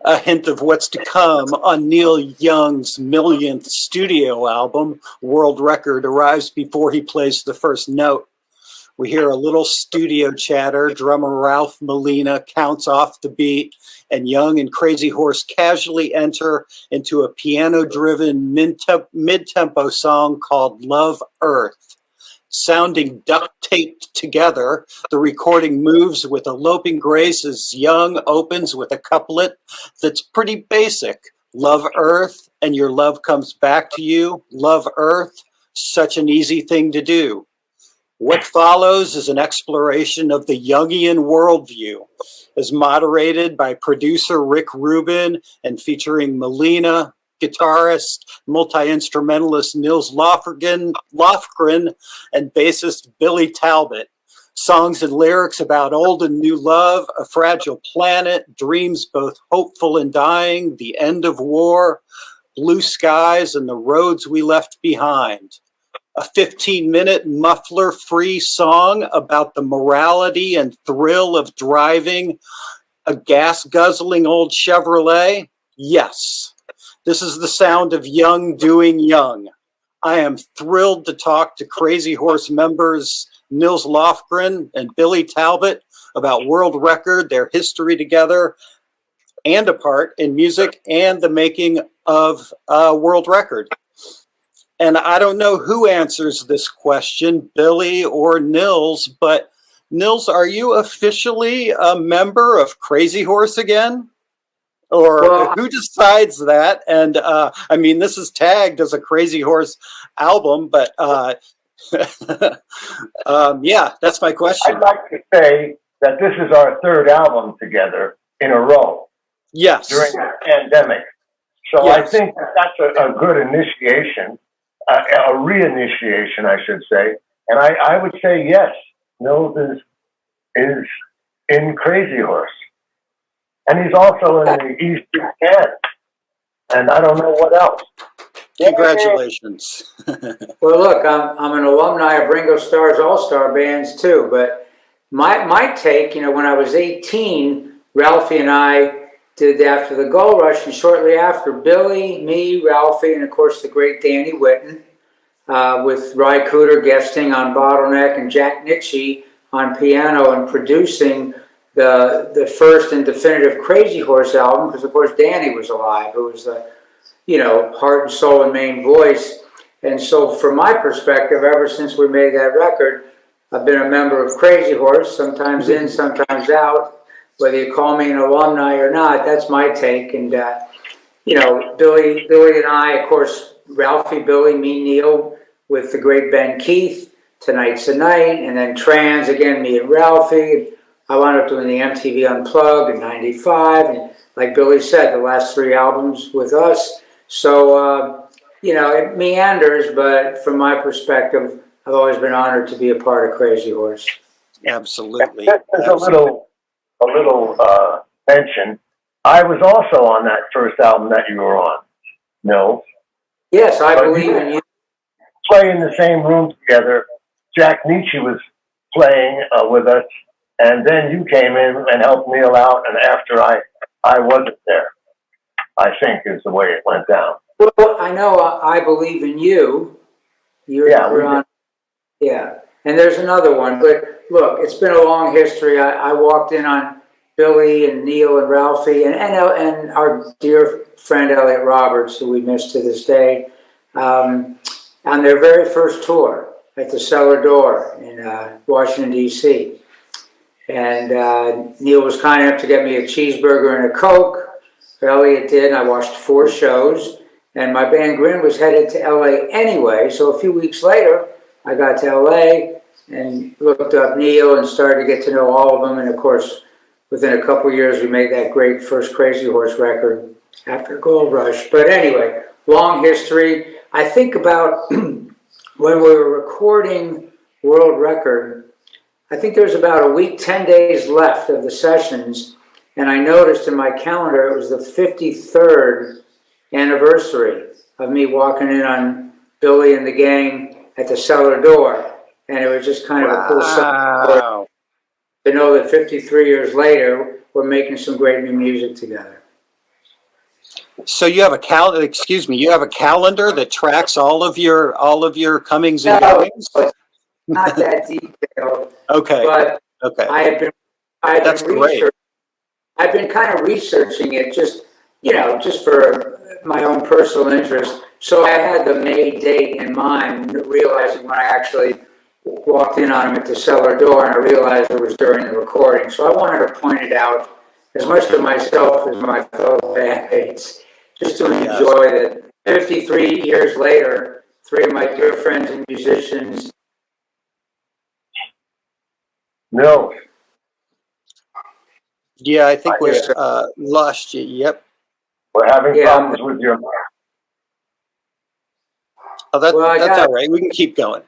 A hint of what's to come on Neil Young's millionth studio album, World Record, arrives before he plays the first note. We hear a little studio chatter, drummer Ralph Molina counts off the beat, and Young and Crazy Horse casually enter into a piano-driven mid-tempo song called Love Earth. Sounding duct-taped together, the recording moves with eloping grace as Young opens with a couplet that's pretty basic. Love Earth, and your love comes back to you. Love Earth, such an easy thing to do. What follows is an exploration of the Jungian worldview, as moderated by producer Rick Rubin and featuring Molina, guitarist, multi-instrumentalist Nils Lofgren, and bassist Billy Talbot. Songs and lyrics about old and new love, a fragile planet, dreams both hopeful and dying, the end of war, blue skies, and the roads we left behind. A 15-minute muffler-free song about the morality and thrill of driving a gas-guzzling old Chevrolet? Yes. This is the sound of Young doing Young. I am thrilled to talk to Crazy Horse members Nils Lofgren and Billy Talbot about World Record, their history together and apart in music, and the making of World Record. And I don't know who answers this question, Billy or Nils, but Nils, are you officially a member of Crazy Horse again? Or who decides that? And I mean, this is tagged as a Crazy Horse album, but yeah, that's my question. I'd like to say that this is our third album together in a row. Yes. During the pandemic. So yes. I think that's a good initiation, a reinitiation, I should say. And I would say, yes, Nils is in Crazy Horse. And he's also in the East End. And I don't know what else. Congratulations. Well, look, I'm an alumni of Ringo Starr's All-Star bands too, but my take, you know, when I was 18, Ralphie and I did After the Gold Rush, and shortly after, Billy, me, Ralphie, and of course the great Danny Whitten, with Ry Cooder guesting on Bottleneck and Jack Nitzsche on piano and producing the first and definitive Crazy Horse album, because of course Danny was alive, who was the, you know, heart and soul and main voice. And so from my perspective, ever since we made that record, I've been a member of Crazy Horse, sometimes in, sometimes out. Whether you call me an alumni or not, that's my take. And, you know, Billy and I, of course, Ralphie, Billy, me, Neil, with the great Ben Keith, Tonight's the Night, and then Trans, again, me and Ralphie. I wound up doing the MTV Unplugged in '95, and like Billy said, the last 3 albums with us. So, you know, it meanders, but from my perspective, I've always been honored to be a part of Crazy Horse. Absolutely. There's a little mention. I was also on that first album that you were on, Nils. Yes, I believe in you. Play in the same room together. Jack Nitzsche was playing with us, and then you came in and helped Neil out, and after I wasn't there, I think is the way it went down. Well, I know I Believe in You. You're on. Yeah, and there's another one, but look, it's been a long history. I walked in on Billy and Neil and Ralphie and our dear friend Elliot Roberts, who we miss to this day, on their very first tour at the Cellar Door in Washington, D.C. And Neil was kind enough to get me a cheeseburger and a Coke. Elliot did, and I watched 4 shows. And my band Grin was headed to L.A. anyway, so a few weeks later, I got to L.A. and looked up Neil and started to get to know all of them. And of course, within a couple years, we made that great first Crazy Horse record, After Gold Rush. But anyway, long history. I think about when we were recording World Record, I think there was about a week, 10 days left of the sessions. And I noticed in my calendar, it was the 53rd anniversary of me walking in on Billy and the gang at the Cellar Door. And it was just kind of a cool story to know that 53 years later, we're making some great new music together. So you have a you have a calendar that tracks all of your comings and No, goings? it's not that detailed. Okay. But Okay. That's great. I've been kind of researching it just for my own personal interest. So I had the May date in mind, realizing when I actually walked in on him at the cellar door and I realized it was during the recording. So I wanted to point it out as much to myself as my fellow bandmates, just to enjoy that 53 years later, three of my dear friends and musicians. No. Yeah, I think we lost you. Yep. We're having problems with your. Oh, that's all right. We can keep going.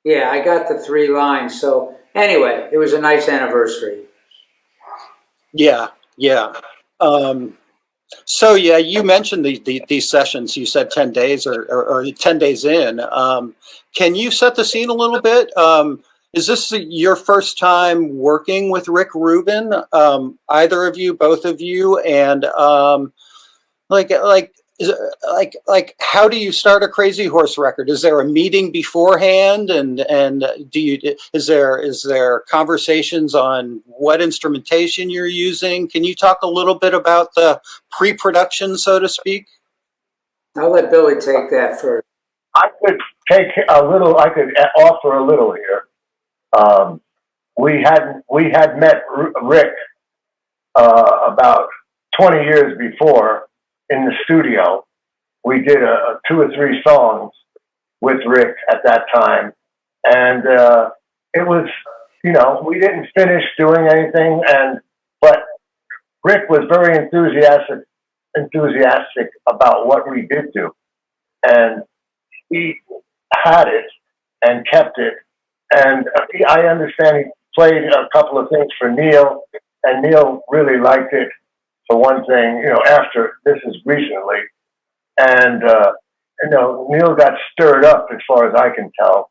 Yeah, I got the 3 lines. So anyway, it was a nice anniversary. Yeah, yeah. So yeah, you mentioned these sessions. You said 10 days or 10 days in. Can you set the scene a little bit? Is this your first time working with Rick Rubin? Either of you, both of you, and how do you start a Crazy Horse record? Is there a meeting beforehand, and is there conversations on what instrumentation you're using? Can you talk a little bit about the pre-production, so to speak? I'll let Billy take that first. I could take a little. I could offer a little here. We had met Rick about 20 years before in the studio. We did 2 or 3 songs with Rick at that time, and it was, we didn't finish doing anything, but Rick was very enthusiastic about what we did do, and he had it and kept it. And I understand he played a couple of things for Neil, and Neil really liked it. For one thing, after this is recently, and Neil got stirred up as far as I can tell,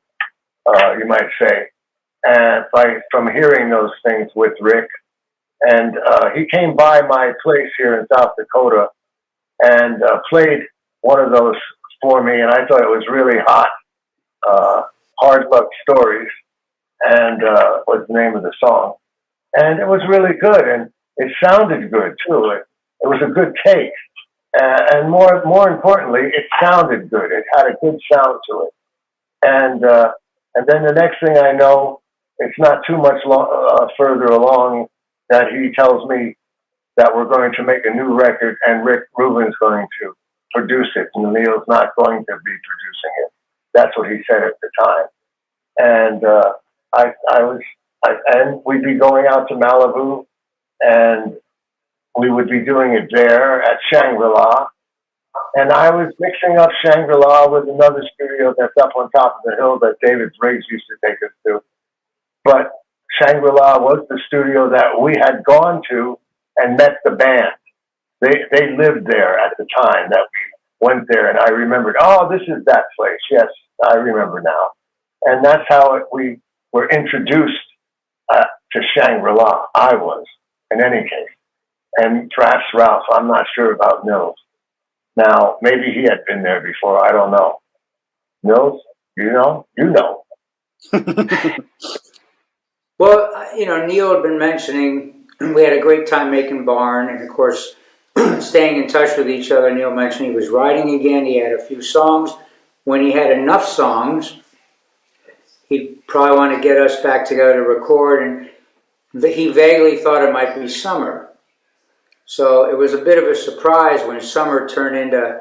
you might say, and from hearing those things with Rick, and he came by my place here in South Dakota and played one of those for me, and I thought it was really hot. Hard Luck Stories, and was the name of the song. And it was really good, and it sounded good, too. It was a good take. And more importantly, it sounded good. It had a good sound to it. And then the next thing I know, it's not too much further along that he tells me that we're going to make a new record, and Rick Rubin's going to produce it, and Neil's not going to be producing it. That's what he said at the time. And and we'd be going out to Malibu, and we would be doing it there at Shangri-La. And I was mixing up Shangri-La with another studio that's up on top of the hill that David Briggs used to take us to. But Shangri-La was the studio that we had gone to and met the band. They lived there at the time that we went there, and I remembered, oh, this is that place. Yes, I remember now. And that's how we were introduced to Shangri-La. I was, in any case. And perhaps Ralph, I'm not sure about Nils. Now, maybe he had been there before. I don't know. Nils, you know? You know. Well, Neil had been mentioning we had a great time making Barn, and of course, staying in touch with each other. Neil mentioned he was writing again. He had a few songs. When he had enough songs, he'd probably want to get us back together to record, and he vaguely thought it might be summer. So it was a bit of a surprise when summer turned into,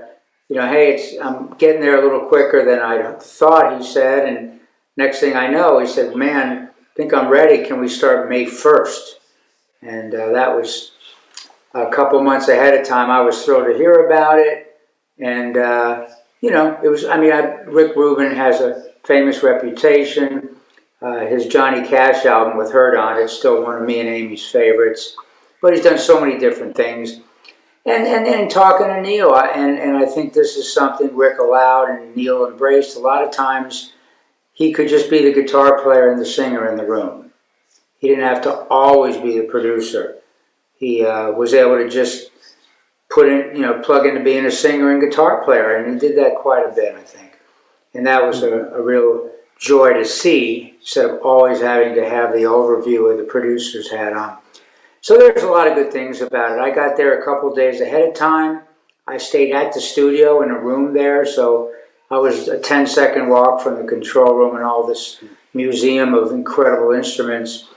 hey, I'm getting there a little quicker than I thought, he said. And next thing I know, he said, man, I think I'm ready. Can we start May 1st? And that was a couple months ahead of time. I was thrilled to hear about it. And, it was, Rick Rubin has a famous reputation. His Johnny Cash album with Hurt on it is still one of me and Amy's favorites. But he's done so many different things. And talking to Neil, and I think this is something Rick allowed and Neil embraced. A lot of times he could just be the guitar player and the singer in the room. He didn't have to always be the producer. He was able to just plug into being a singer and guitar player, and he did that quite a bit, I think. And that was a real joy to see, instead of always having to have the overview of the producer's hat on. So there's a lot of good things about it. I got there a couple days ahead of time. I stayed at the studio in a room there, so I was a 10-second walk from the control room and all this museum of incredible instruments.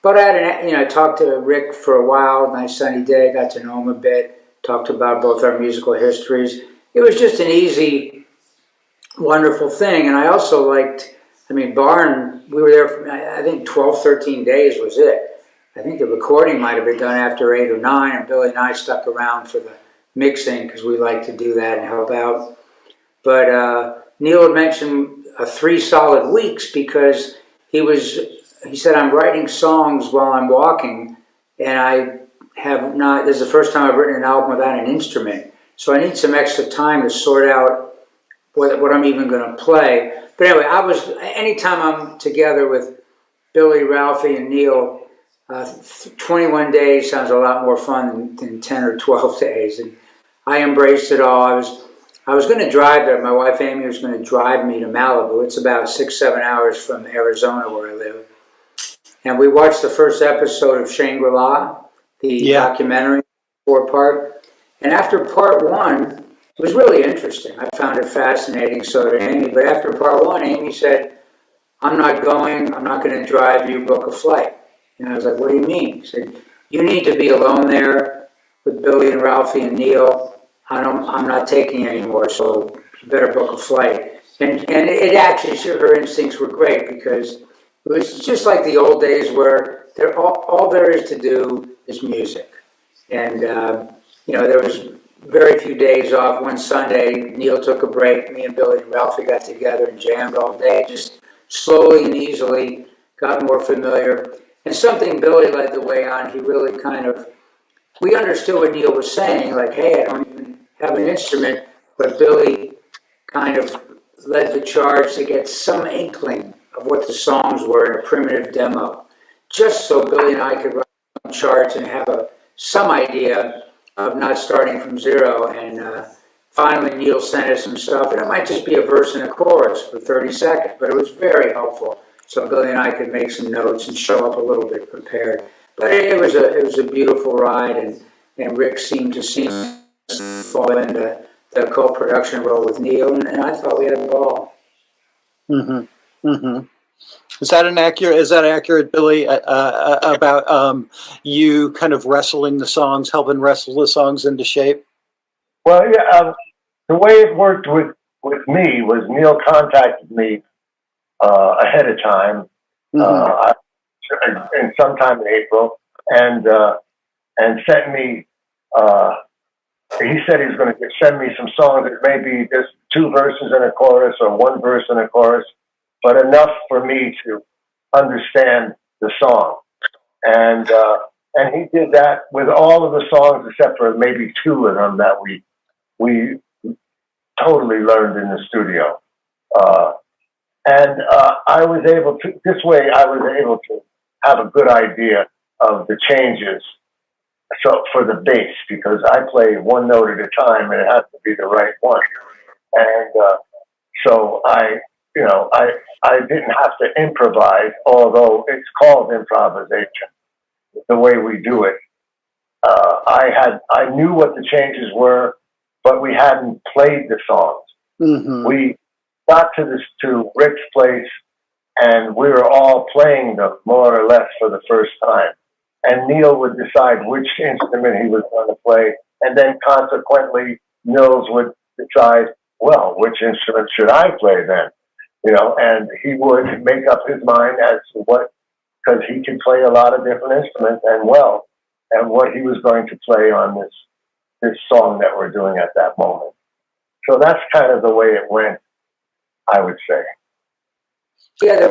But I talked to Rick for a while, nice sunny day, got to know him a bit, talked about both our musical histories. It was just an easy, wonderful thing. And I also liked, Barn, we were there for, I think 12, 13 days was it. I think the recording might have been done after 8 or 9, and Billy and I stuck around for the mixing because we like to do that and help out. But Neil had mentioned 3 solid weeks because he said, I'm writing songs while I'm walking, and I have not, this is the first time I've written an album without an instrument. So I need some extra time to sort out what I'm even going to play. But anyway, anytime I'm together with Billy, Ralphie, and Neil, 21 days sounds a lot more fun than 10 or 12 days. And I embraced it all. I was going to drive there. My wife Amy was going to drive me to Malibu. It's about 6-7 hours from Arizona where I live. And we watched the first episode of Shangri-La, the documentary, 4-part. And after part 1, it was really interesting. I found it fascinating, so did Amy. But after part 1, Amy said, I'm not going to drive you, book a flight. And I was like, what do you mean? She said, you need to be alone there with Billy and Ralphie and Neil. I'm not taking anymore, so you better book a flight. And it actually, her instincts were great, because it was just like the old days where all there is to do is music. And, there was very few days off. One Sunday, Neil took a break. Me and Billy and Ralphie got together and jammed all day, just slowly and easily got more familiar. And something Billy led the way on, he really we understood what Neil was saying, like, hey, I don't even have an instrument, but Billy kind of led the charge to get some inkling of what the songs were in a primitive demo, just so Billy and I could write some charts and have some idea of not starting from zero. And finally, Neil sent us some stuff, and it might just be a verse and a chorus for 30 seconds, but it was very helpful. So Billy and I could make some notes and show up a little bit prepared. But it was a beautiful ride, and Rick seemed to fall into the co-production role with Neil, and I thought we had a ball. Mm-hmm. Mm-hmm. Is that accurate, Billy, about you kind of wrestling the songs, helping wrestle the songs into shape? Well, yeah, the way it worked with me was Neil contacted me ahead of time, and sometime in April, and sent me. He said he was going to send me some songs that maybe just 2 verses and a chorus, or 1 verse and a chorus, but enough for me to understand the song. And he did that with all of the songs except for maybe 2 of them that we totally learned in the studio. I was able to have a good idea of the changes. So for the bass, because I play 1 note at a time, and it has to be the right one. And so I didn't have to improvise, although it's called improvisation, the way we do it. I knew what the changes were, but we hadn't played the songs. Mm-hmm. We got to Rick's place, and we were all playing them more or less for the first time. And Neil would decide which instrument he was going to play, and then consequently, Nils would decide, well, which instrument should I play then? And he would make up his mind as to because he could play a lot of different instruments and what he was going to play on this song that we're doing at that moment. So that's kind of the way it went, I would say. Yeah,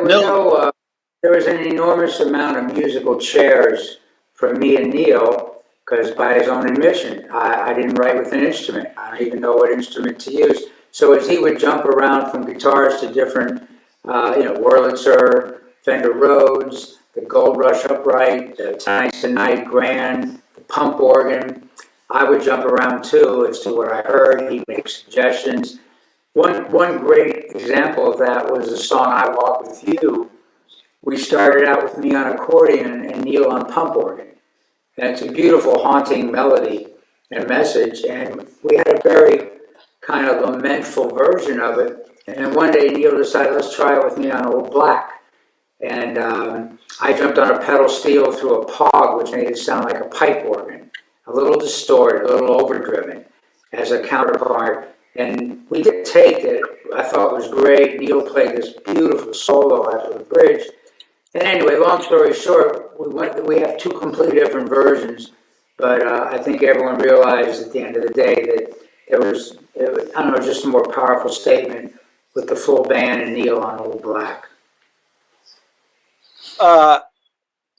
there was an enormous amount of musical chairs for me and Neil, because by his own admission, I didn't write with an instrument. I don't even know what instrument to use. So as he would jump around from guitars to different, Wurlitzer, Fender Rhodes, the Gold Rush upright, the Tonight's the Night Grand, the pump organ, I would jump around too as to what I heard. He'd make suggestions. One great example of that was the song "I Walk with You." We started out with me on accordion and Neil on pump organ. And it's a beautiful, haunting melody and message. And we had a very kind of lamentful version of it. And then one day Neil decided, let's try it with me on Old Black. And I jumped on a pedal steel through a Pog, which made it sound like a pipe organ, a little distorted, a little overdriven as a counterpart. And we did take it. I thought it was great. Neil played this beautiful solo after the bridge. And anyway, long story short, we have two completely different versions, but I think everyone realized at the end of the day that it was, I don't know, just a more powerful statement with the full band and Neil on Old Black.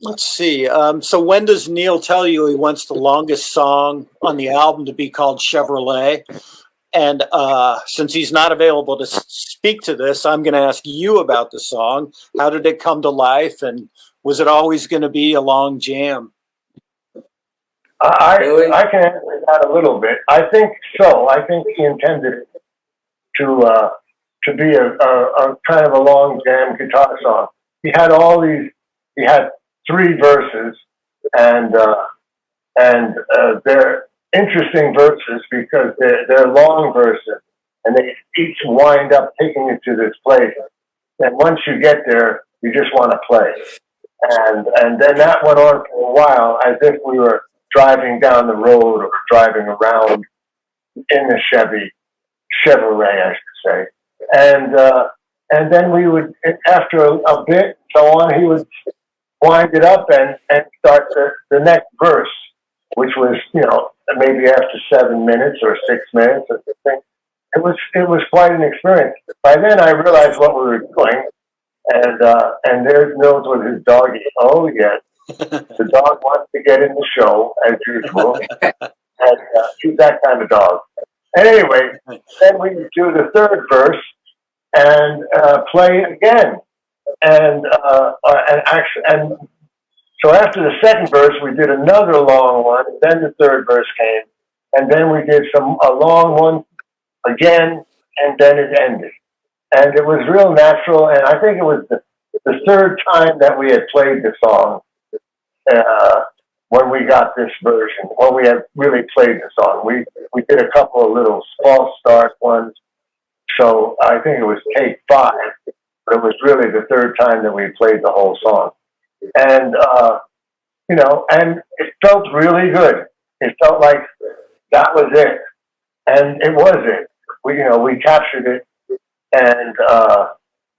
Let's see. So when does Neil tell you he wants the longest song on the album to be called Chevrolet? And since he's not available to speak to this, I'm going to ask you about the song. How did it come to life? And was it always going to be a long jam? I can answer that a little bit. I think so. I think he intended it to be a kind of a long jam guitar song. He had he had 3 verses, and they're interesting verses because they're long verses, and they each wind up taking you to this place. And once you get there, you just want to play. And then that went on for a while, as if we were driving down the road or driving around in the Chevrolet, I should say. And then we would, after a bit, so on, he would wind it up and start the next verse, which was, maybe after 7 minutes or 6 minutes or something. It was quite an experience. By then I realized what we were doing, and there's Nils with his doggy. Oh yes, the dog wants to get in the show as usual, and he's that kind of dog. And anyway, then we do the 3rd verse and play again, and so after the 2nd verse, we did another long one, and then the 3rd verse came, and then we did a long one again, and then it ended. And it was real natural, and I think it was the 3rd time that we had played the song when we got this version, when we had really played the song. We did a couple of little false start ones, so I think it was take 5, but it was really the 3rd time that we played the whole song. And, and it felt really good. It felt like that was it. And it was it. We captured it. And,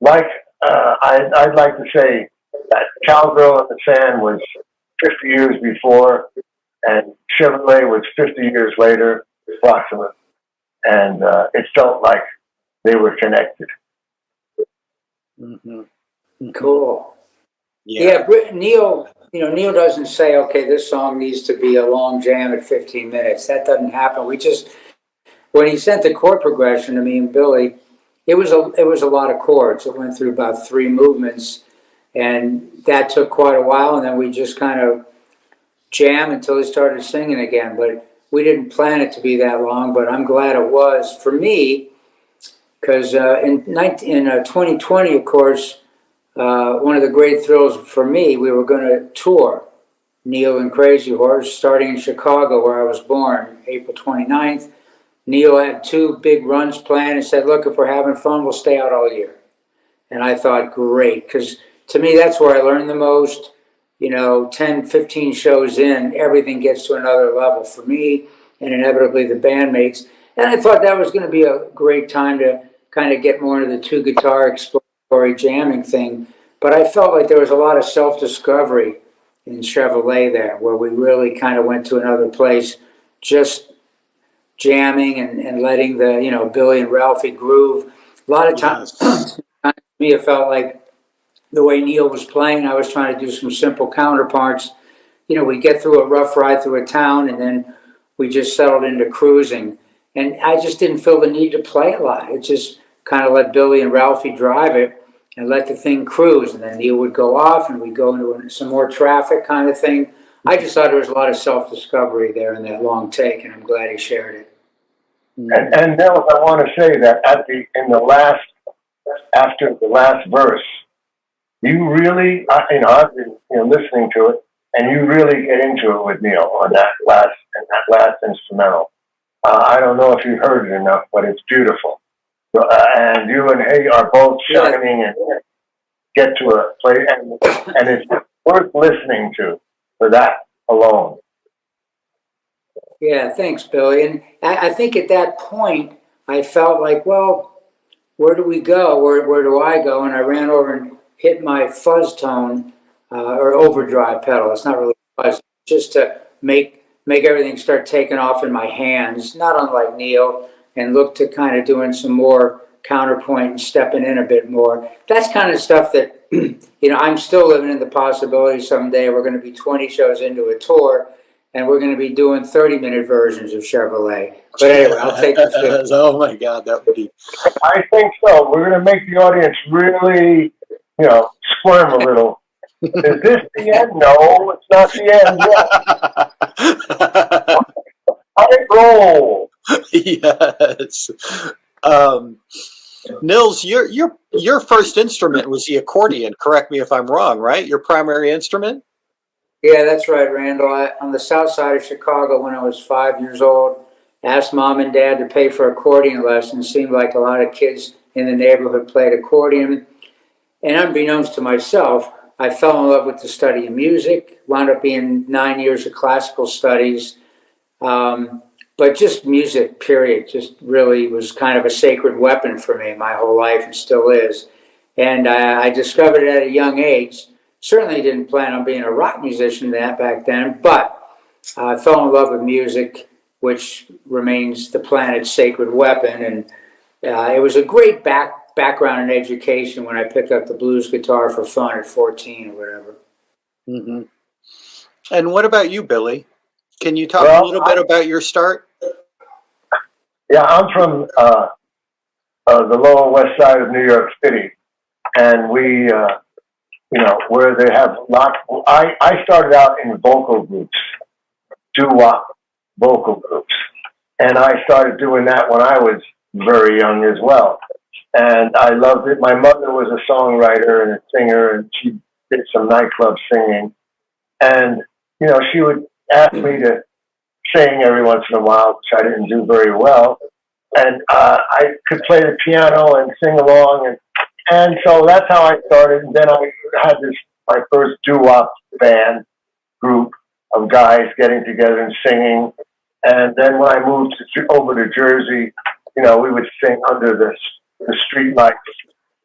I'd like to say that Cowgirl in the Sand was 50 years before, and Chevrolet was 50 years later, approximately. And, it felt like they were connected. Mm-hmm. Mm-hmm. Cool. Yeah, Neil doesn't say, okay, this song needs to be a long jam at 15 minutes. That doesn't happen. When he sent the chord progression to me and Billy, it was a lot of chords. It went through about 3 movements, and that took quite a while, and then we just kind of jam until he started singing again. But we didn't plan it to be that long, but I'm glad it was for me, because in 2020, of course, one of the great thrills for me, we were going to tour Neil and Crazy Horse, starting in Chicago, where I was born, April 29th. Neil had 2 big runs planned and said, look, if we're having fun, we'll stay out all year. And I thought, great, because to me, that's where I learned the most. 10, 15 shows in, everything gets to another level for me and inevitably the bandmates. And I thought that was going to be a great time to kind of get more into the 2-guitar exploratory jamming thing. But I felt like there was a lot of self-discovery in Chevrolet there, where we really kind of went to another place, just jamming and letting the, Billy and Ralphie groove. A lot of times, to me, it felt like the way Neil was playing, I was trying to do some simple counterparts. We get through a rough ride through a town, and then we just settled into cruising. And I just didn't feel the need to play a lot. It just kind of let Billy and Ralphie drive it and let the thing cruise. And then Neil would go off, and we'd go into some more traffic kind of thing I just thought there was a lot of self-discovery there in that long take, and I'm glad he shared it. And Nils, I want to say that after the last verse, you really, I've been listening to it, and you really get into it with Neil on that last instrumental. I don't know if you heard it enough, but it's beautiful. And you and Hay are both shining and get to a place, and it's worth listening to for that alone. Yeah, thanks, Billy. And I think at that point, I felt like, well, where do we go? Where do I go? And I ran over and hit my fuzz tone or overdrive pedal. It's not really fuzz, just to make everything start taking off in my hands, not unlike Neil, and look to kind of doing some more counterpoint and stepping in a bit more. That's kind of stuff that, I'm still living in the possibility someday we're going to be 20 shows into a tour and we're going to be doing 30-minute versions of Chevrolet. But anyway, I'll take the 50. Oh my God, that would be. I think so. We're going to make the audience really, squirm a little. Is this the end? No, it's not the end yet. Let it roll. Yes. Nils, your first instrument was the accordion. Correct me if I'm wrong, right? Your primary instrument? Yeah, that's right, Randall. On the south side of Chicago, when I was 5 years old, asked Mom and Dad to pay for accordion lessons. Seemed like a lot of kids in the neighborhood played accordion. And unbeknownst to myself, I fell in love with the study of music, wound up being 9 years of classical studies. But just music, period, just really was kind of a sacred weapon for me my whole life and still is. And I discovered it at a young age. Certainly didn't plan on being a rock musician back then, but I fell in love with music, which remains the planet's sacred weapon. And it was a great background in education when I picked up the blues guitar for fun at 14 or whatever. Mm-hmm. And what about you, Billy? Can you talk a little bit about your start? Yeah, I'm from the Lower West Side of New York City, and we, where they have lots. I started out in vocal groups, doo-wop vocal groups, and I started doing that when I was very young as well, and I loved it. My mother was a songwriter and a singer, and she did some nightclub singing, and she would ask me to sing every once in a while, which I didn't do very well. And I could play the piano and sing along. And so that's how I started. And then I had my first doo-wop band group of guys getting together and singing. And then when I moved over to Jersey, we would sing under the street lights.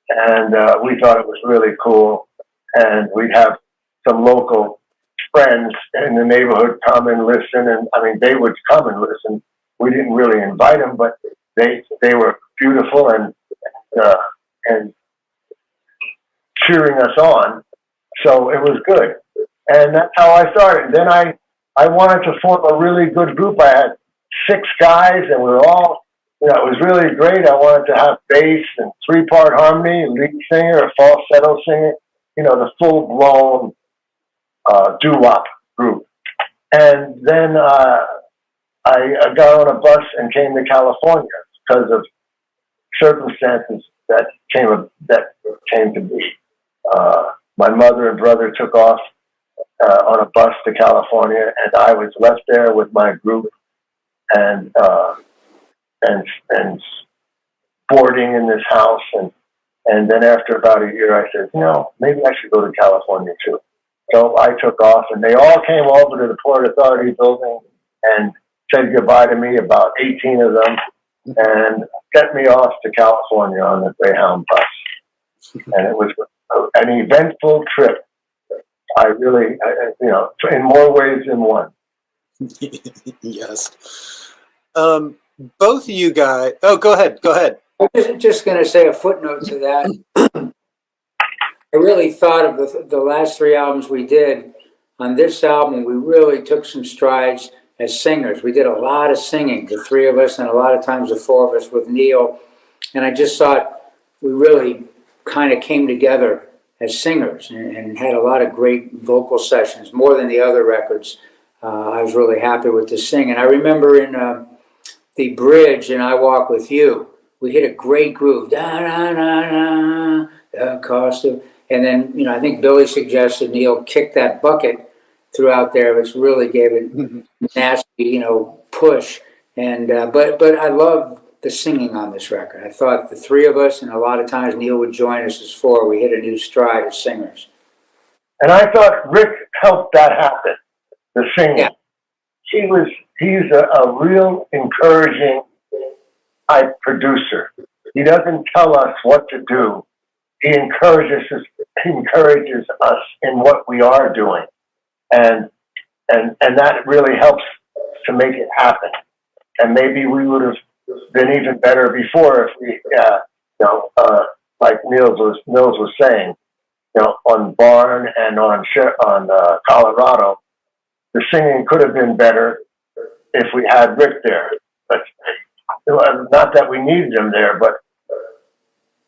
And we thought it was really cool. And we'd have some local friends in the neighborhood come and listen, and they would come and listen. We didn't really invite them, but they were beautiful and cheering us on. So it was good, and that's how I started. Then I wanted to form a really good group. I had 6 guys, and we were all, it was really great. I wanted to have bass and 3-part harmony, lead singer, a falsetto singer, the full-blown doo-wop group. And then I got on a bus and came to California because of circumstances that came to be. My mother and brother took off on a bus to California, and I was left there with my group and boarding in this house. And then after about a year, I said, maybe I should go to California too. So I took off, and they all came over to the Port Authority building and said goodbye to me, about 18 of them, and sent me off to California on the Greyhound bus. And it was an eventful trip. I really, in more ways than one. Yes. Both of you guys. Oh, go ahead. I'm just going to say a footnote to that. I really thought of the last 3 albums we did. On this album, we really took some strides as singers. We did a lot of singing, the 3 of us, and a lot of times the 4 of us with Neil. And I just thought we really kind of came together as singers, and had a lot of great vocal sessions, more than the other records. I was really happy with the singing. I remember in the bridge in I Walk With You, we hit a great groove. Da, da, da, da, the cost of, and then, you know, I think Billy suggested Neil kick that bucket throughout there, which really gave it nasty, you know, push. And but I love the singing on this record. I thought the three of us, and a lot of times Neil would join us as four, we hit a new stride as singers. And I thought Rick helped that happen, the singing. Yeah. He's a real encouraging type producer. He doesn't tell us what to do. He encourages us in what we are doing. And that really helps to make it happen. And maybe we would have been even better before if we, like Nils was saying, you know, on Barn and on Colorado, the singing could have been better if we had Rick there. But not that we needed him there, but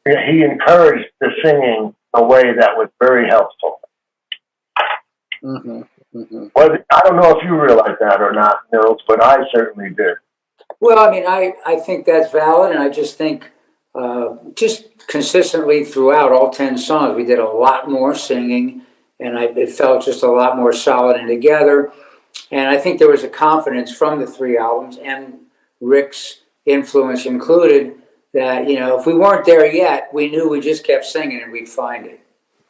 he encouraged the singing in a way that was very helpful. Mm-hmm. Mm-hmm. Well, I don't know if you realize that or not, Nils, but I certainly did. Well, I mean, I think that's valid, and I just think just consistently throughout all 10 songs, we did a lot more singing, and it felt just a lot more solid and together. And I think there was a confidence from the three albums, and Rick's influence included, that, you know, if we weren't there yet, we knew we just kept singing and we'd find it.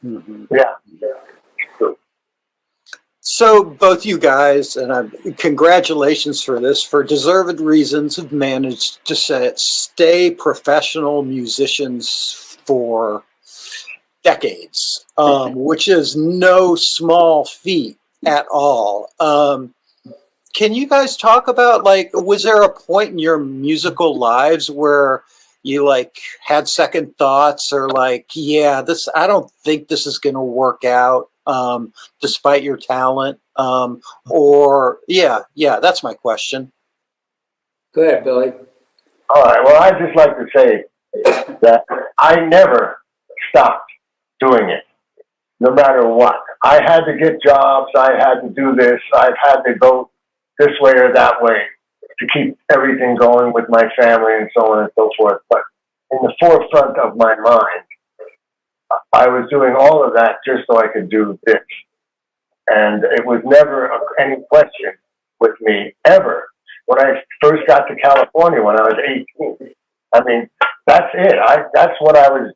Mm-hmm. Yeah. So both you guys, and congratulations for this, for deserved reasons, have managed to stay professional musicians for decades, which is no small feat at all. Can you guys talk about, like, was there a point in your musical lives where you like had second thoughts, or like, yeah, I don't think this is going to work out, despite your talent, or that's my question. Go ahead, Billy. All right. Well, I'd just like to say that I never stopped doing it, no matter what. I had to get jobs. I had to do this. I've had to go this way or that way to keep everything going with my family and so on and so forth. But in the forefront of my mind, I was doing all of that just so I could do this. And it was never any question with me, ever. When I first got to California when I was 18, I mean, that's it. That's what I was.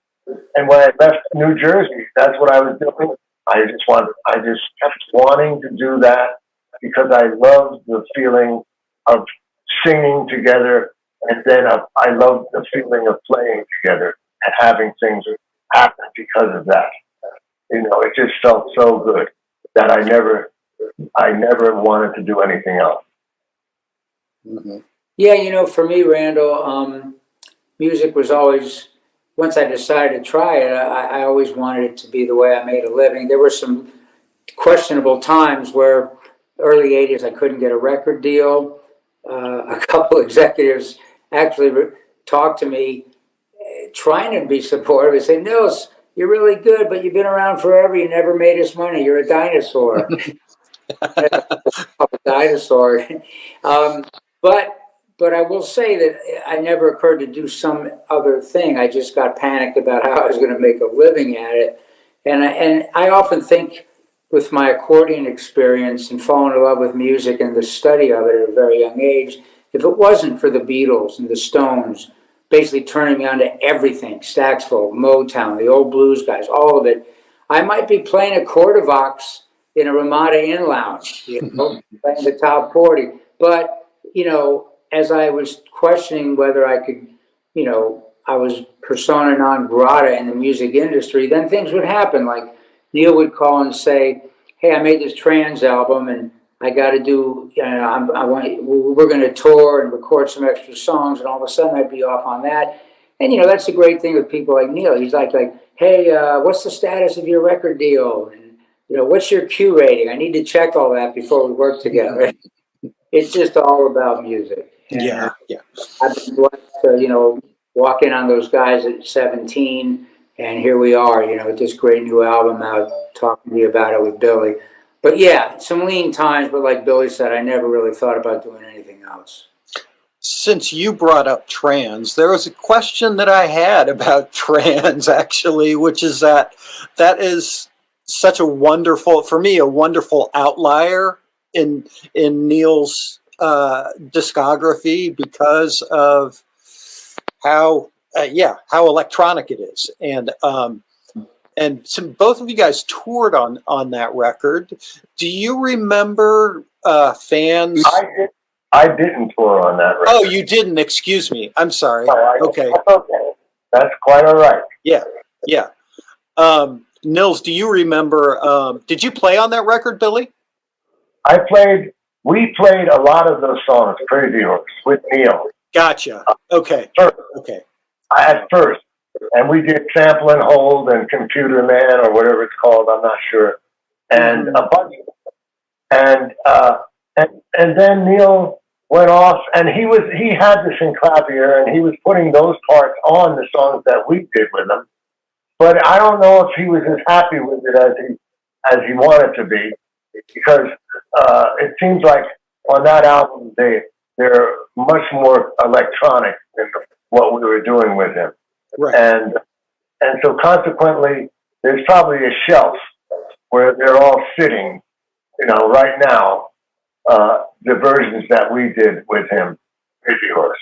And when I left New Jersey, that's what I was doing. I just kept wanting to do that because I loved the feeling of singing together, and then I loved the feeling of playing together and having things happen because of that. You know, it just felt so good that I never wanted to do anything else. Mm-hmm. Yeah, you know, for me, Randall, music was always, once I decided to try it, I always wanted it to be the way I made a living. There were some questionable times where, early 80s, I couldn't get a record deal. A couple executives actually talked to me trying to be supportive. They say, Nils, you're really good, but you've been around forever. You never made us money. You're a dinosaur. A dinosaur. But I will say that I never occurred to do some other thing. I just got panicked about how I was going to make a living at it. And I often think, with my accordion experience and falling in love with music and the study of it at a very young age, if it wasn't for the Beatles and the Stones basically turning me on to everything, Staxville, Motown, the old blues guys, all of it, I might be playing a Cordavox in a Ramada Inn lounge, you know, playing the top 40. But, you know, as I was questioning whether I could, you know, I was persona non grata in the music industry, then things would happen. Like Neil would call and say, hey, I made this trans album and I got to do, you know, we're going to tour and record some extra songs, and all of a sudden I'd be off on that. And, you know, that's the great thing with people like Neil. He's like, hey, what's the status of your record deal? And, you know, what's your Q rating? I need to check all that before we work together. It's just all about music. And Yeah. I've been blessed to, you know, walk in on those guys at 17 And here we are, with this great new album out, talking to you about it with Billy. But yeah, some lean times, but like Billy said, I never really thought about doing anything else. Since you brought up trans, there was a question that I had about trans, actually, which is that is such a wonderful, for me, a wonderful outlier in Neil's discography because of how electronic it is, and so both of you guys toured on that record. Do you remember fans? I didn't tour on that record. Oh, you didn't. Excuse me. I'm sorry. Okay. That's okay. That's quite all right. Yeah. Nils, do you remember? Did you play on that record, Billy? We played a lot of those songs, Crazy Horse, with Neil. Gotcha. Okay. Okay. At first. And we did Sample and Hold and Computer Man or whatever it's called, I'm not sure. And a bunch of and then Neil went off and he had this in clavier and he was putting those parts on the songs that we did with him. But I don't know if he was as happy with it as he wanted to be, because it seems like on that album they're much more electronic than what we were doing with him. Right. And so consequently, there's probably a shelf where they're all sitting, right now, the versions that we did with him, Crazy Horse.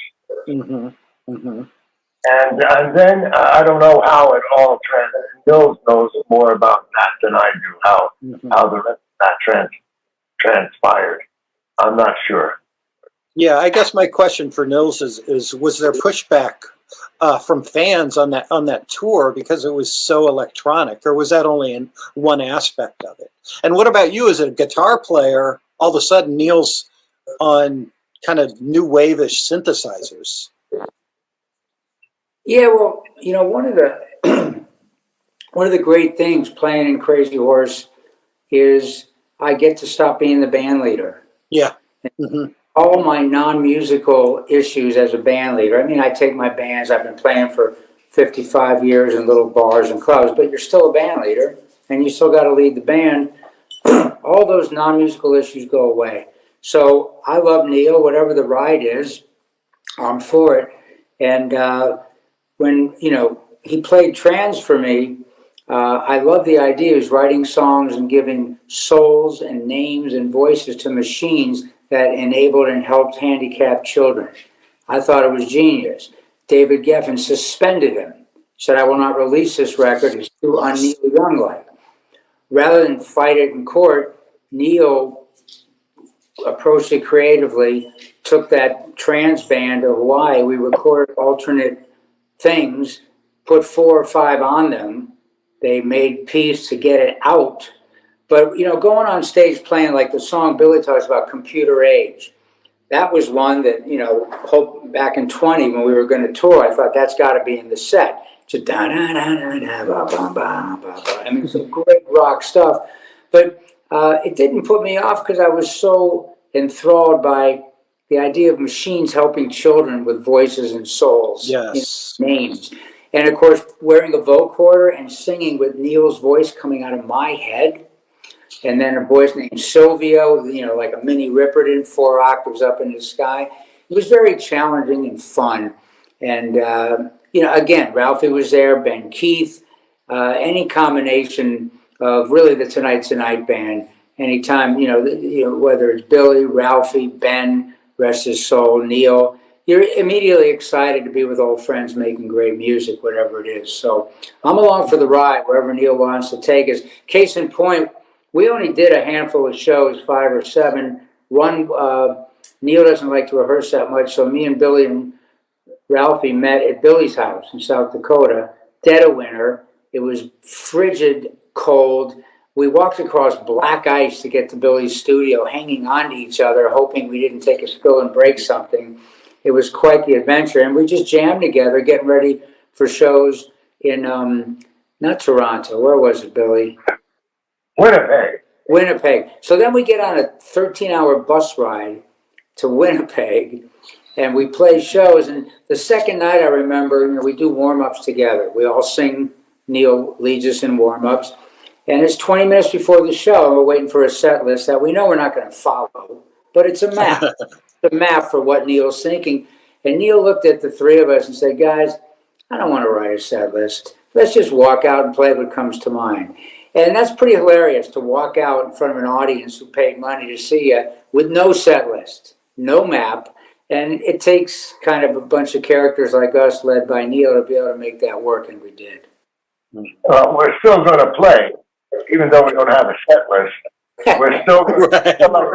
Mm-hmm. Mm-hmm. And then I don't know how it all Nils knows more about that than I do, how the rest of that transpired. I'm not sure. Yeah, I guess my question for Nils is was there pushback from fans on that tour because it was so electronic, or was that only in one aspect of it? And what about you as a guitar player? All of a sudden, Neil's on kind of new wave-ish synthesizers. Yeah, well, one of the great things playing in Crazy Horse is I get to stop being the band leader. Yeah. Mm-hmm. All my non-musical issues as a band leader. I mean, I take my bands. I've been playing for 55 years in little bars and clubs, but you're still a band leader, and you still got to lead the band. All those non-musical issues go away. So I love Neil. Whatever the ride is, I'm for it. And when he played trans for me, I love the idea. He was writing songs and giving souls and names and voices to machines that enabled and helped handicapped children. I thought it was genius. David Geffen suspended him, said, "I will not release this record. It's too un-Neil Young-like." Rather than fight it in court, Neil approached it creatively, took that trans band of Hawaii. We recorded alternate things, put 4 or 5 on them. They made peace to get it out. But, going on stage playing like the song Billy talks about, Computer Age, that was one that, back in 20 when we were going to tour, I thought that's got to be in the set. Just I mean, some great rock stuff. But it didn't put me off because I was so enthralled by the idea of machines helping children with voices and souls. Yes. Names. And, of course, wearing a vocoder and singing with Neil's voice coming out of my head. And then a voice named Sylvia, like a mini Ripperton, 4 octaves up in the sky. It was very challenging and fun. And, again, Ralphie was there, Ben Keith, any combination of really the Tonight band. Anytime, whether it's Billy, Ralphie, Ben, rest his soul, Neil, you're immediately excited to be with old friends making great music, whatever it is. So I'm along for the ride, wherever Neil wants to take us. Case in point, we only did a handful of shows, 5 or 7. One, Neil doesn't like to rehearse that much, so me and Billy and Ralphie met at Billy's house in South Dakota, dead of winter. It was frigid cold. We walked across black ice to get to Billy's studio, hanging on to each other, hoping we didn't take a spill and break something. It was quite the adventure, and we just jammed together, getting ready for shows in, not Toronto, where was it, Billy? Winnipeg. So then we get on a 13-hour bus ride to Winnipeg, and we play shows. And the second night, I remember, we do warm-ups together. We all sing Neil leads us in warm-ups. And it's 20 minutes before the show. We're waiting for a set list that we know we're not going to follow, but it's a map. The map for what Neil's thinking. And Neil looked at the three of us and said, guys, I don't want to write a set list. Let's just walk out and play what comes to mind. And that's pretty hilarious to walk out in front of an audience who paid money to see you with no set list, no map. And it takes kind of a bunch of characters like us led by Neil to be able to make that work, and we did. We're still going to play, even though we don't have a set list. We're still going to come up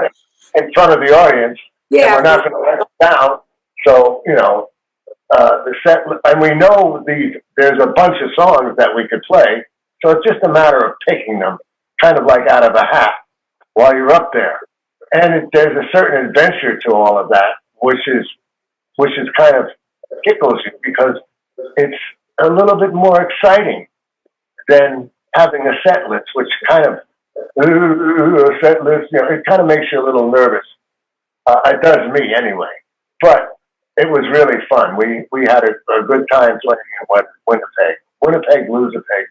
in front of the audience, and we're not going to let it down. So, you know, the set, and we know there's a bunch of songs that we could play, so it's just a matter of picking them, kind of like out of a hat, while you're up there. And there's a certain adventure to all of that, which is kind of tickles you, because it's a little bit more exciting than having a set list, which kind of a set list, you know, it kind of makes you a little nervous. It does me anyway, but it was really fun. We had a good time playing in Winnipeg, Losipeg.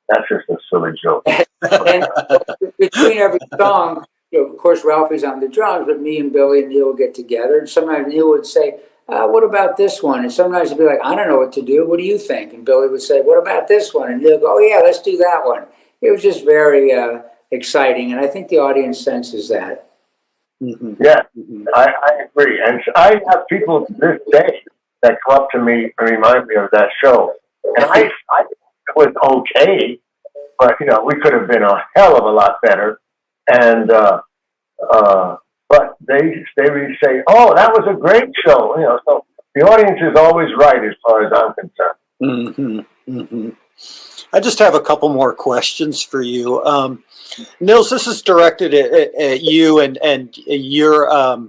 That's just a silly joke. And between every song, you know, of course, Ralphie's on the drums, but me and Billy and Neil would get together. And sometimes Neil would say, what about this one? And sometimes he'd be like, I don't know what to do. What do you think? And Billy would say, what about this one? And Neil would go, oh, yeah, let's do that one. It was just very exciting. And I think the audience senses that. Mm-hmm. Yeah, I agree. And I have people to this day that come up to me and remind me of that show. And I it was okay, but, you know, we could have been a hell of a lot better. And, but they say, oh, that was a great show. You know, so the audience is always right as far as I'm concerned. Mm-hmm. Mm-hmm. I just have a couple more questions for you. Nils, this is directed at you and your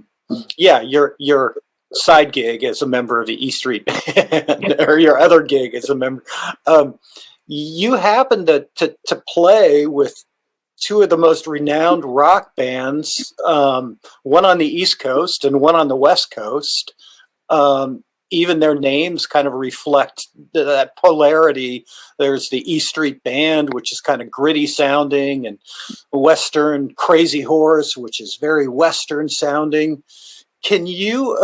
side gig as a member of the E Street Band, or your other gig as a member. You happen to play with two of the most renowned rock bands, one on the East Coast and one on the West Coast. Even their names kind of reflect that polarity. There's the E Street Band, which is kind of gritty sounding, and Western Crazy Horse, which is very Western sounding. Can you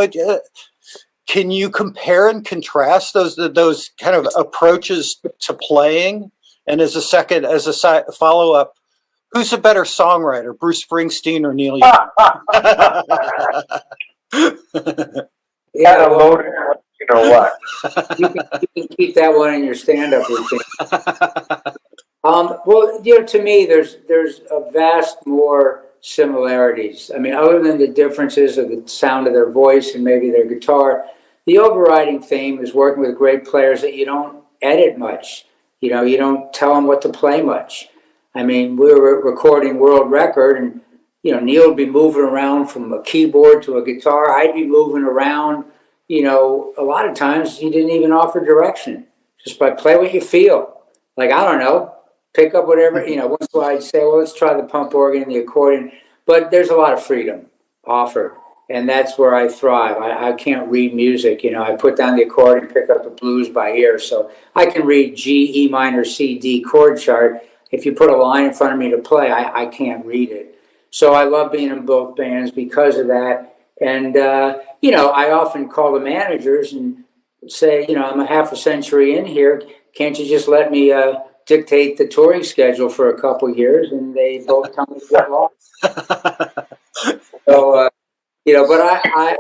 compare and contrast those kind of approaches to playing? And as a follow up, who's a better songwriter, Bruce Springsteen or Neil Young? Yeah, well, you know what? you can keep that one in your stand-up routine. Well, you know, to me, there's a vast more similarities. I mean, other than the differences of the sound of their voice and maybe their guitar, the overriding theme is working with great players that you don't edit much. You know, you don't tell them what to play much. I mean, we were recording World Record, and you know, Neil would be moving around from a keyboard to a guitar. I'd be moving around. You know, a lot of times he didn't even offer direction. Just by play what you feel. Like, I don't know, pick up whatever, you know, once in a while I'd say, well, let's try the pump organ and the accordion. But there's a lot of freedom offered. And that's where I thrive. I can't read music. You know, I put down the accordion, pick up the blues by ear. So I can read G, E minor, C, D chord chart. If you put a line in front of me to play, I can't read it. So I love being in both bands because of that. And, you know, I often call the managers and say, you know, I'm a half a century in here. Can't you just let me dictate the touring schedule for a couple years? And they both tell me to get lost. So, you know, but I,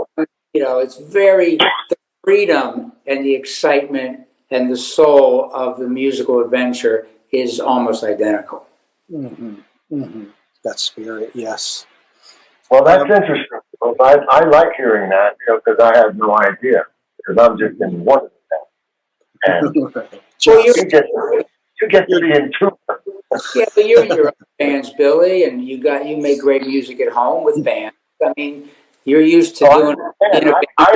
you know, it's very, the freedom and the excitement and the soul of the musical adventure is almost identical. Mm-hmm. Mm-hmm. That spirit, yes. Well, that's interesting. I like hearing that, you know, because I have no idea, because I'm just in one of them. And Well, you get to be in two. Yeah, but you're in your own bands, Billy, and you make great music at home with bands. I mean, you're used to doing. I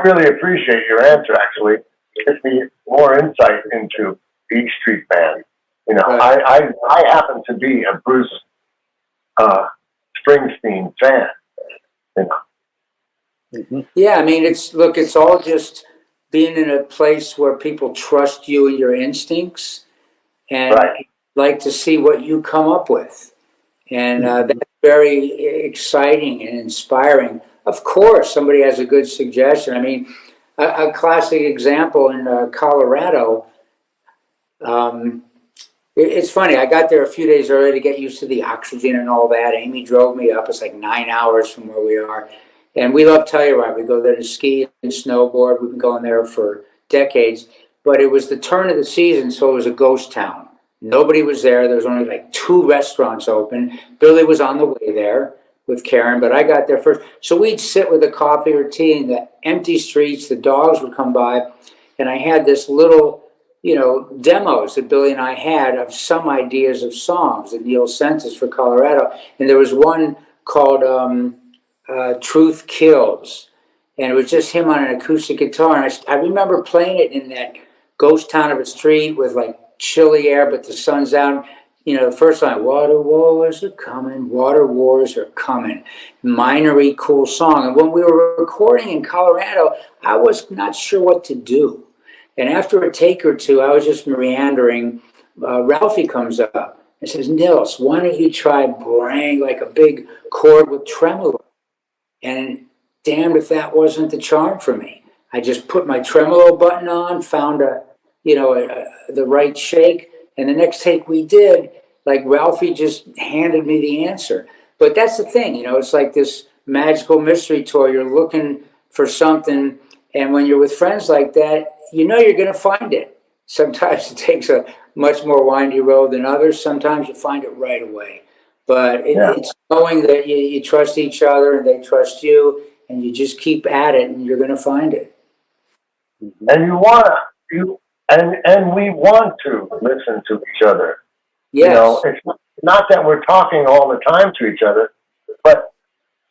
really appreciate your answer. Actually, it gives me more insight into the E Street Band. You know, right. I happen to be a Bruce Springsteen fan. You know. Mm-hmm. Yeah, I mean, it's all just being in a place where people trust you and your instincts and like to see what you come up with. And that's very exciting and inspiring. Of course, somebody has a good suggestion. I mean, a classic example in Colorado, it's funny. I got there a few days early to get used to the oxygen and all that. Amy drove me up. It's like 9 hours from where we are. And we love Telluride. We go there to ski and snowboard. We've been going there for decades. But it was the turn of the season, so it was a ghost town. Nobody was there. There was only like 2 restaurants open. Billy was on the way there with Karen, but I got there first. So we'd sit with a coffee or tea in the empty streets. The dogs would come by. And I had this little, demos that Billy and I had of some ideas of songs that Neil sent us for Colorado. And there was one called Truth Kills. And it was just him on an acoustic guitar. And I remember playing it in that ghost town of a street with like chilly air, but the sun's out. The first line, water wars are coming, water wars are coming. Minory, cool song. And when we were recording in Colorado, I was not sure what to do. And after a take or two, I was just meandering. Ralphie comes up and says, Nils, why don't you try playing like a big chord with tremolo? And damned if that wasn't the charm for me. I just put my tremolo button on, found the right shake. And the next take we did, like Ralphie just handed me the answer. But that's the thing, it's like this magical mystery tour. You're looking for something. And when you're with friends like that, you're going to find it. Sometimes it takes a much more windy road than others. Sometimes you find it right away. But it's knowing that you trust each other and they trust you, and you just keep at it and you're going to find it. And we want to listen to each other. Yes. It's not that we're talking all the time to each other, but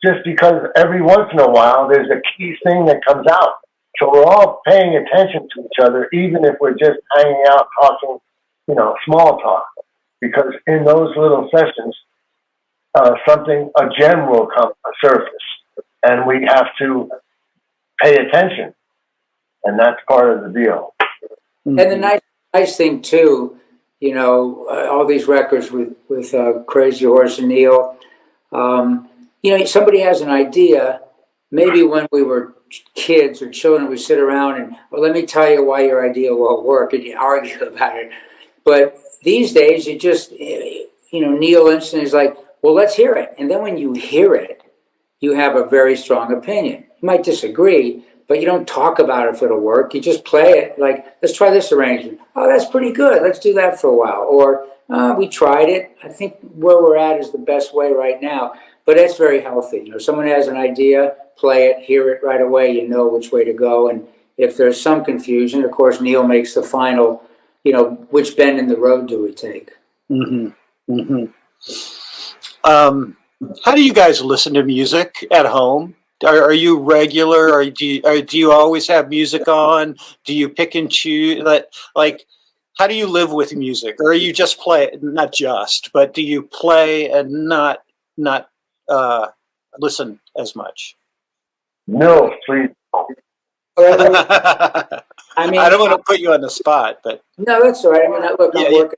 just because every once in a while there's a key thing that comes out. So we're all paying attention to each other, even if we're just hanging out talking, small talk. Because in those little sessions, a gem will come surface, and we have to pay attention. And that's part of the deal. And the nice thing too, all these records with Crazy Horse and Neil, somebody has an idea. Maybe when we were kids or children, we sit around and, let me tell you why your idea won't work, and you argue about it. But these days, you just, Neil instantly is like, well, let's hear it. And then when you hear it, you have a very strong opinion. You might disagree, but you don't talk about if it'll work. You just play it like, let's try this arrangement. Oh, that's pretty good. Let's do that for a while. Or we tried it. I think where we're at is the best way right now. But that's very healthy. Someone has an idea, play it, hear it right away. You know which way to go. And if there's some confusion, of course, Neil makes the final, which bend in the road do we take? Mm-hmm. Mm-hmm. How do you guys listen to music at home? Are you regular, or do you always have music on? Do you pick and choose? How do you live with music, or you just play? Not just, but do you play and not listen as much? No, please. I mean, I don't want to put you on the spot, but no, that's all right. I mean, look,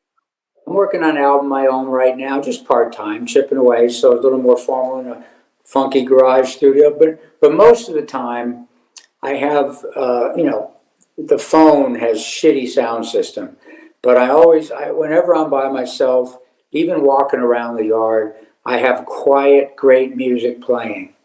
I'm working on an album of my own right now, just part-time, chipping away, so it's a little more formal in a funky garage studio. But most of the time, I have, the phone has shitty sound system. But whenever I'm by myself, even walking around the yard, I have quiet, great music playing.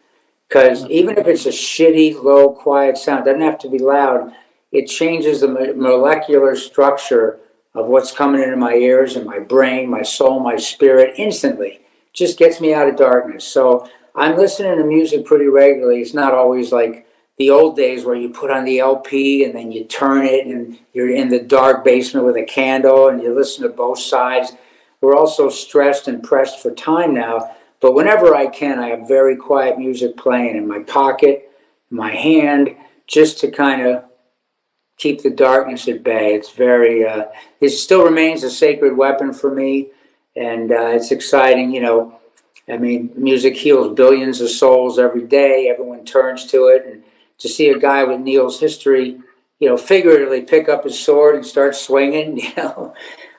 Because even if it's a shitty, low, quiet sound, it doesn't have to be loud. It changes the molecular structure of what's coming into my ears and my brain, my soul, my spirit instantly. Just gets me out of darkness. So I'm listening to music pretty regularly. It's not always like the old days where you put on the LP and then you turn it and you're in the dark basement with a candle and you listen to both sides. We're all so stressed and pressed for time now. But whenever I can, I have very quiet music playing in my pocket, in my hand, just to kind of keep the darkness at bay. It's very, it still remains a sacred weapon for me. And it's exciting, I mean, music heals billions of souls every day. Everyone turns to it. And to see a guy with Neil's history, figuratively pick up his sword and start swinging,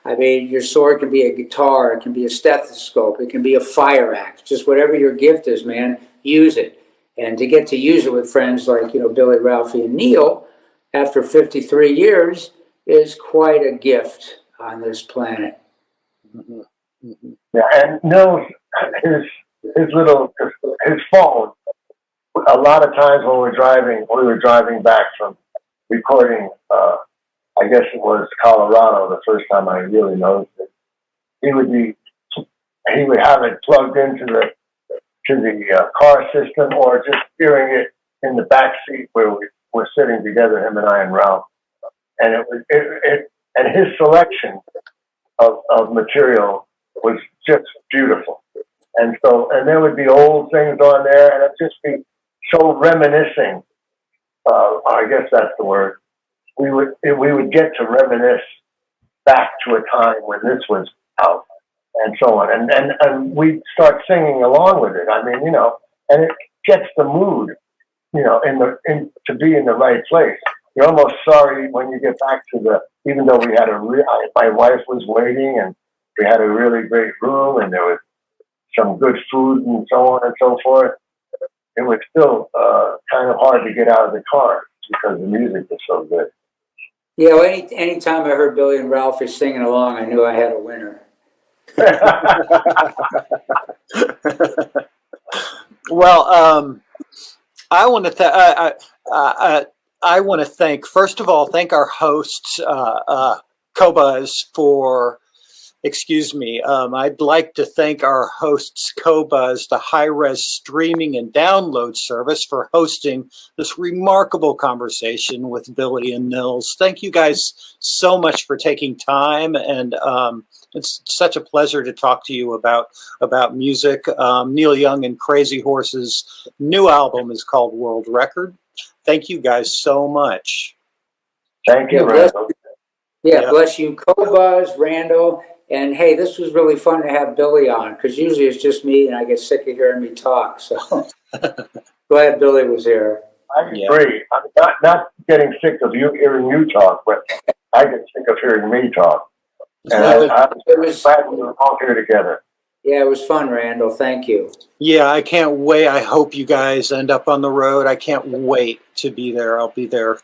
I mean, your sword can be a guitar, it can be a stethoscope, it can be a fire axe, just whatever your gift is, man, use it. And to get to use it with friends like, Billy, Ralphie, and Neil after 53 years is quite a gift on this planet. Mm-hmm. Mm-hmm. Yeah, and Nils, his phone, a lot of times when we were driving back from recording, I guess it was Colorado the first time I really noticed it. He would have it plugged into the car system, or just hearing it in the back seat where we were sitting together, him and I and Ralph. And and his selection of material was just beautiful. And there would be old things on there, and it'd just be so reminiscing. I guess that's the word. We would get to reminisce back to a time when this was out, and so on. And we'd start singing along with it. I mean, and it gets the mood, to be in the right place. You're almost sorry when you get back to even though we had my wife was waiting, and we had a really great room, and there was some good food and so on and so forth. It was still kind of hard to get out of the car because the music was so good. Yeah, well, anytime I heard Billy and Ralphie singing along, I knew I had a winner. Well, I want to first of all, thank our hosts, Qobuz, for. Excuse me. I'd like to thank our hosts, Qobuz, the high-res streaming and download service, for hosting this remarkable conversation with Billy and Nils. Thank you guys so much for taking time, and it's such a pleasure to talk to you about music. Neil Young and Crazy Horse's new album is called World Record. Thank you guys so much. Thank you, Randall. Yeah, bless you, Qobuz, Randall. And hey, this was really fun to have Billy on, because usually it's just me and I get sick of hearing me talk. So glad Billy was here. I agree. I'm not getting sick of hearing you talk, but I get sick of hearing me talk. And I'm glad we were all here together. Yeah, it was fun, Randall. Thank you. Yeah, I can't wait. I hope you guys end up on the road. I can't wait to be there. I'll be there,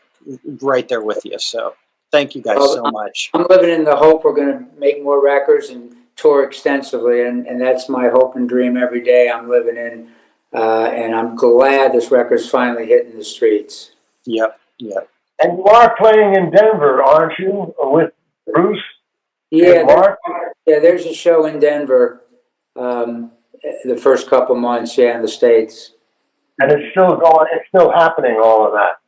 right there with you. So thank you guys so much. I'm living in the hope we're going to make more records and tour extensively, and that's my hope and dream every day I'm living in. And I'm glad this record's finally hitting the streets. Yep. And you are playing in Denver, aren't you, with Bruce? Yeah, there's a show in Denver the first couple months, in the States. And it's still happening, all of that.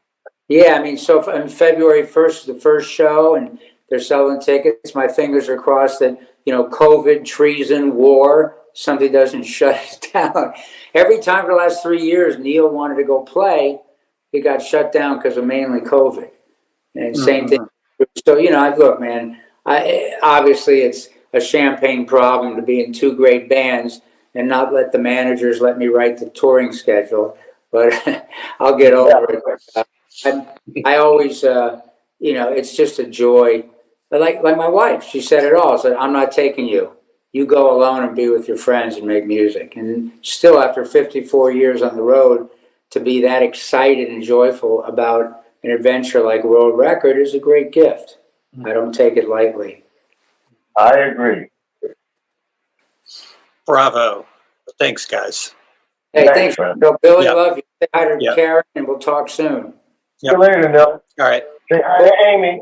Yeah, I mean, so on February 1st, the first show, and they're selling tickets. My fingers are crossed that, COVID, treason, war, something doesn't shut us down. Every time for the last 3 years, Neil wanted to go play, it got shut down because of mainly COVID. And same thing. So, look, man, obviously it's a champagne problem to be in two great bands and not let the managers let me write the touring schedule. But I'll get over it. I always, it's just a joy. Like my wife, she said it all. Said, I'm not taking you. You go alone and be with your friends and make music. And still, after 54 years on the road, to be that excited and joyful about an adventure like World Record is a great gift. I don't take it lightly. I agree. Bravo. Thanks, guys. Hey, thanks. Billy, love you. Say hi to Yep. Karen, and we'll talk soon. See you later, Nils. All right. Say hi to Amy.